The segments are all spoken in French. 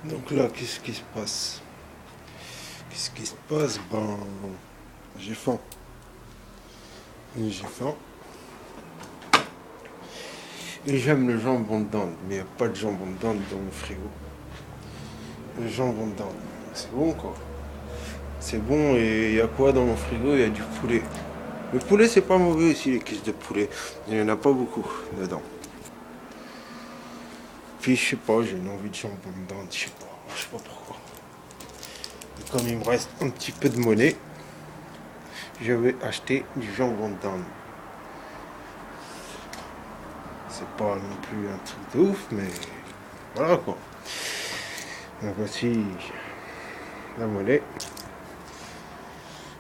Donc là, qu'est-ce qui se passe? Qu'est-ce qui se passe? Ben, j'ai faim. Oui, j'ai faim. Et j'aime le jambon de dinde, mais il n'y a pas de jambon de dinde dans le frigo. Le jambon de dinde, c'est bon quoi. C'est bon et il y a quoi dans mon frigo? Il y a du poulet. Le poulet, c'est pas mauvais aussi, les cuisses de poulet. Il n'y en a pas beaucoup dedans. Puis je sais pas, j'ai une envie de jambon de dinde, je sais pas pourquoi. Et comme il me reste un petit peu de monnaie, je vais acheter du jambon de dinde. C'est pas non plus un truc de ouf, mais voilà quoi. Donc voici la monnaie.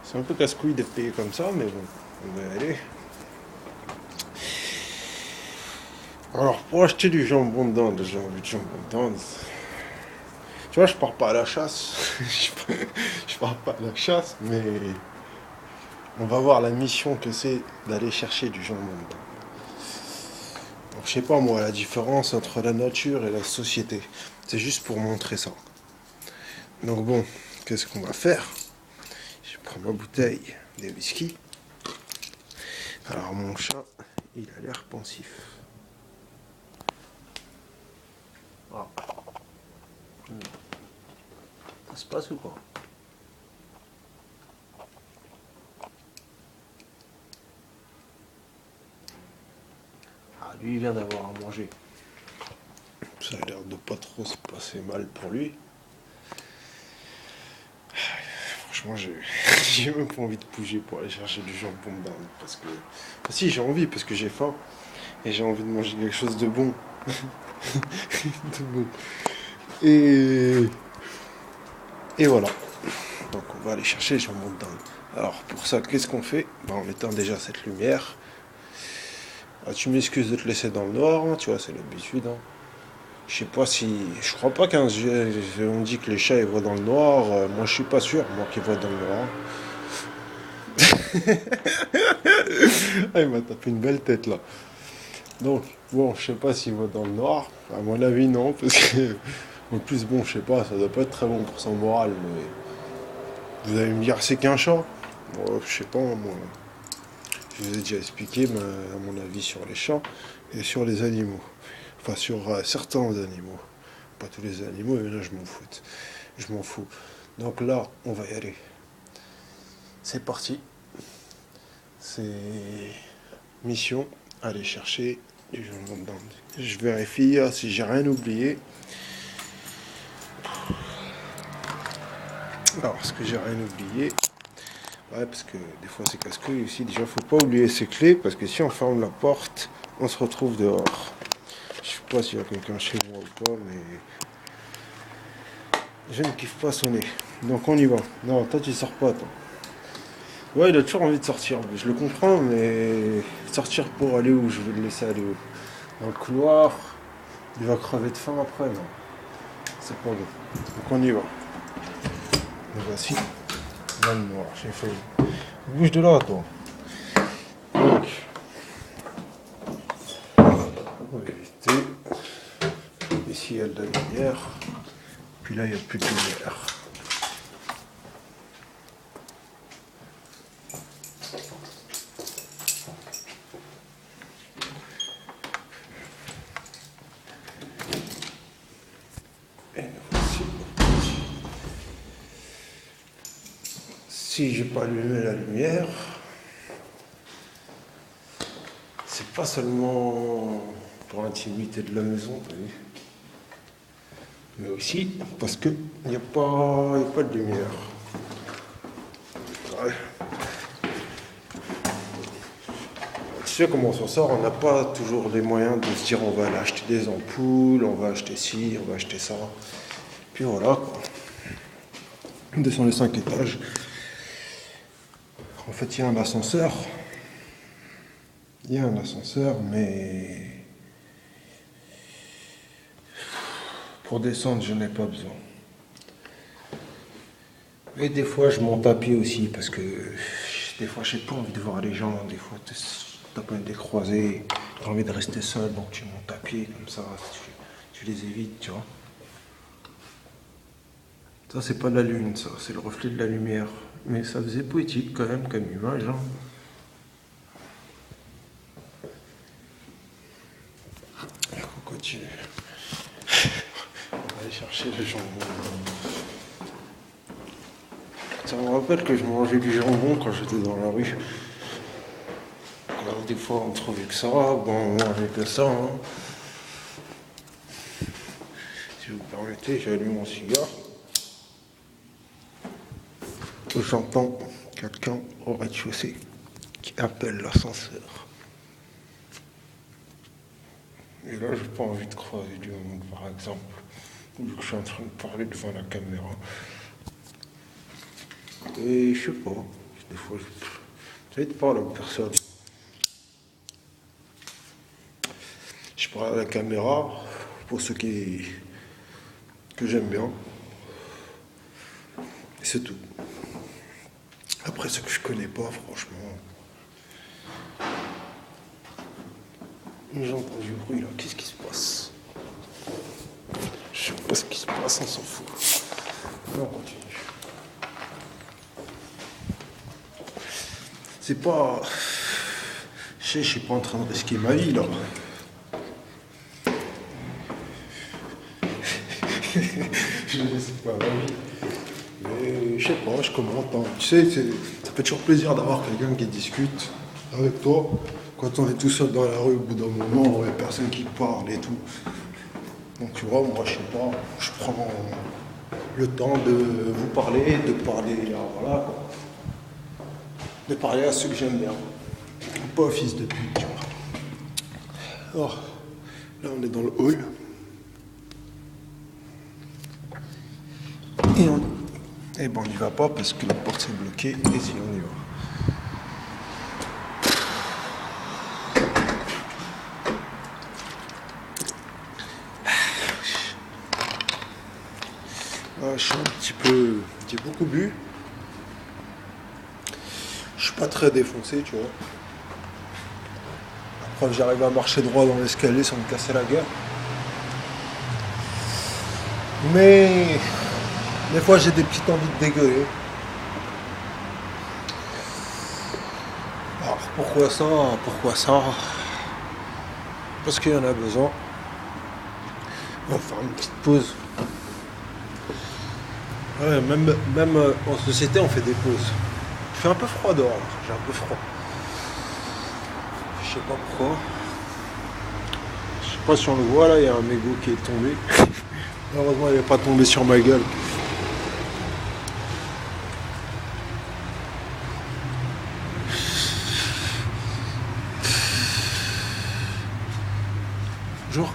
C'est un peu casse-couille de payer comme ça, mais bon, on va y aller. Alors pour acheter du jambon de dinde, j'ai envie de jambon de dinde. Tu vois, je pars pas à la chasse. je pars pas à la chasse, mais on va voir la mission que c'est d'aller chercher du jambon de dinde. Donc, je sais pas moi, la différence entre la nature et la société. C'est juste pour montrer ça. Donc bon, qu'est-ce qu'on va faire? Je prends ma bouteille de whisky. Alors mon chat, il a l'air pensif. Ah. Ça se passe ou quoi? Ah, lui, il vient d'avoir à manger. Ça a l'air de pas trop se passer mal pour lui. Franchement, j'ai même pas envie de bouger pour aller chercher du jambon de dinde. Parce que. Enfin, si, j'ai envie, parce que j'ai faim. Et j'ai envie de manger quelque chose de bon. De bon. Et. Et voilà. Donc, on va aller chercher le jambon de dinde. Alors, pour ça, qu'est-ce qu'on fait? Ben, on éteint déjà cette lumière. Ah, tu m'excuses de te laisser dans le noir, hein, tu vois, c'est l'habitude. Hein. Je sais pas si. Je crois pas qu'on dit que les chats ils voient dans le noir. Moi je suis pas sûr, moi qui vois dans le noir. Ah, il m'a tapé une belle tête là. Donc, bon, je sais pas s'il voit dans le noir. À mon avis, non, parce que. En plus, bon, je sais pas, ça doit pas être très bon pour son moral, mais. Vous allez me dire, c'est qu'un chat? Bon, je sais pas, moi. Je vous ai déjà expliqué à mon avis sur les chats et sur les animaux. Enfin, sur certains animaux. Pas tous les animaux, mais là, je m'en fous. Je m'en fous. Donc là, on va y aller. C'est parti. C'est mission, aller chercher du jambon de dinde. Je vérifie si j'ai rien oublié. Alors, est-ce que j'ai rien oublié? Ouais, parce que des fois c'est casse-couille aussi. Déjà, faut pas oublier ses clés, parce que si on ferme la porte, on se retrouve dehors. Je sais pas s'il y a quelqu'un chez moi ou pas, mais je ne kiffe pas sonner. Donc on y va. Non, toi tu sors pas, toi. Ouais, il a toujours envie de sortir. Je le comprends, mais sortir pour aller où? Je vais le laisser aller où? Dans le couloir. Il va crever de faim après, non. C'est pas bon. Donc on y va. Me voici. Dans le noir, j'ai failli. Bouge de là, toi. Donc, on va éviter. Ici, il y a de la lumière. Puis là, il n'y a plus de lumière. Et nous voici. Si j'ai pas allumé la lumière, c'est pas seulement pour l'intimité de la maison, vous voyez, mais aussi parce qu'il n'y a, y a pas de lumière. Ouais. Tu sais comment on s'en sort, on n'a pas toujours les moyens de se dire on va aller acheter des ampoules, on va acheter ci, on va acheter ça. Puis voilà quoi. On descend les 5 étages. En fait, il y a un ascenseur. Il y a un ascenseur, mais pour descendre, je n'ai pas besoin. Et des fois, je monte à pied aussi, parce que des fois, j'ai pas envie de voir les gens. Des fois, t'as pas envie de les croiser, t'as envie de rester seul, donc tu montes à pied, comme ça, tu les évites, tu vois. Ça, c'est pas la lune, ça, c'est le reflet de la lumière. Mais ça faisait poétique quand même comme image. Hein. On continue. On va aller chercher le jambon. Ça me rappelle que je mangeais du jambon quand j'étais dans la rue. Alors des fois on trouvait que ça, bon on mangeait que ça. Hein. Si vous permettez, j'allume mon cigare. J'entends quelqu'un au rez-de-chaussée qui appelle l'ascenseur. Et là, j'ai pas envie de croiser du monde, par exemple, vu que je suis en train de parler devant la caméra. Et je sais pas, des fois, je parle à personne. Je parle à la caméra pour ceux que j'aime bien. Et c'est tout. Après, ceux que je connais pas, franchement. J'entends du bruit là, qu'est-ce qui se passe? Je sais pas ce qui se passe, on s'en fout. Allez, on continue. C'est pas. Je suis pas en train de risquer ma vie là. Je sais pas ma vie. Mais je sais pas, je commente. Hein. Tu sais, ça fait toujours plaisir d'avoir quelqu'un qui discute avec toi. Quand on est tout seul dans la rue, au bout d'un moment, il n'y a personne qui parle et tout. Donc tu vois, moi je sais pas, je prends le temps de vous parler, de parler, voilà quoi. De parler à ceux que j'aime bien. Pas fils de pute, tu vois. Alors, là on est dans le hall. Et bon, on n'y va pas parce que la porte s'est bloquée, et si on y va. Je suis un petit peu. J'ai beaucoup bu. Je suis pas très défoncé, tu vois. Après, j'arrive à marcher droit dans l'escalier sans me casser la gueule. Mais des fois, j'ai des petites envies de dégueuler. Alors, pourquoi ça? Pourquoi ça? Parce qu'il y en a besoin. On va faire une petite pause. Ouais, même en société, on fait des pauses. Il fait un peu froid dehors, j'ai un peu froid. Je sais pas pourquoi. Je sais pas si on le voit là, il y a un mégot qui est tombé. Heureusement, il n'est pas tombé sur ma gueule. Bonjour.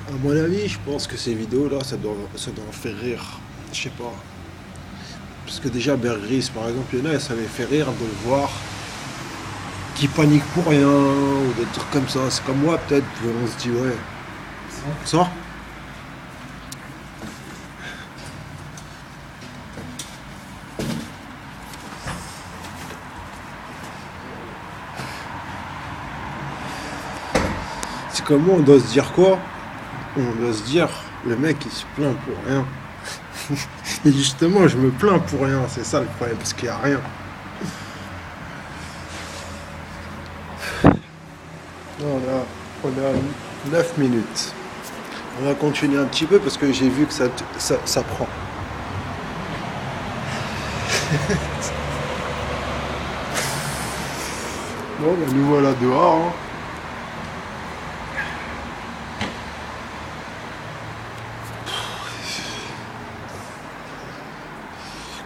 À mon avis, je pense que ces vidéos-là, ça doit faire rire. Je sais pas. Parce que déjà, Bear Grylls, par exemple, il y en a, ça les fait rire de le voir qui panique pour rien, ou des trucs comme ça. C'est comme moi, peut-être, on se dit, ouais. Ça? C'est comme moi, on doit se dire quoi? On doit se dire, le mec il se plaint pour rien. Et justement, je me plains pour rien, c'est ça le problème, parce qu'il n'y a rien. On a 9 minutes. On va continuer un petit peu parce que j'ai vu que ça prend. Bon, ben nous voilà dehors. Hein.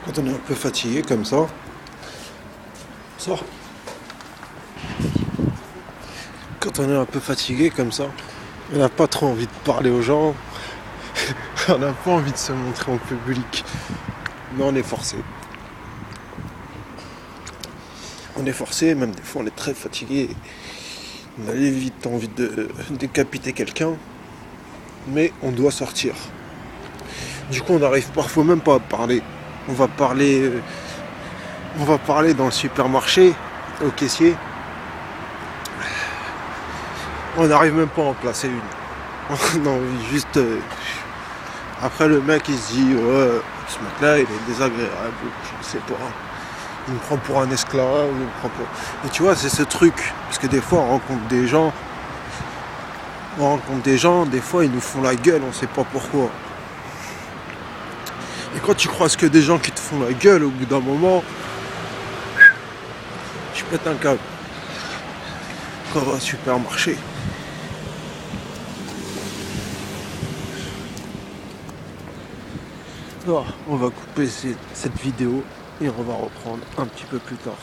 Quand on est un peu fatigué comme ça, sort. Quand on est un peu fatigué comme ça, on n'a pas trop envie de parler aux gens, on n'a pas envie de se montrer en public, mais on est forcé. On est forcé, même des fois on est très fatigué, on a vite envie de décapiter quelqu'un, mais on doit sortir. Du coup on n'arrive parfois même pas à parler. On va parler dans le supermarché, au caissier. On n'arrive même pas à en placer une. On a envie juste Après le mec il se dit ouais, ce mec là il est désagréable, je ne sais pas. Il me prend pour un esclave, il me prend pour. Et tu vois, c'est ce truc. Parce que des fois on rencontre des gens, des fois ils nous font la gueule, on sait pas pourquoi. Et quand tu croises que des gens qui te font la gueule, au bout d'un moment, tu pètes un câble. Comme au supermarché. Alors, on va couper cette vidéo et on va reprendre un petit peu plus tard.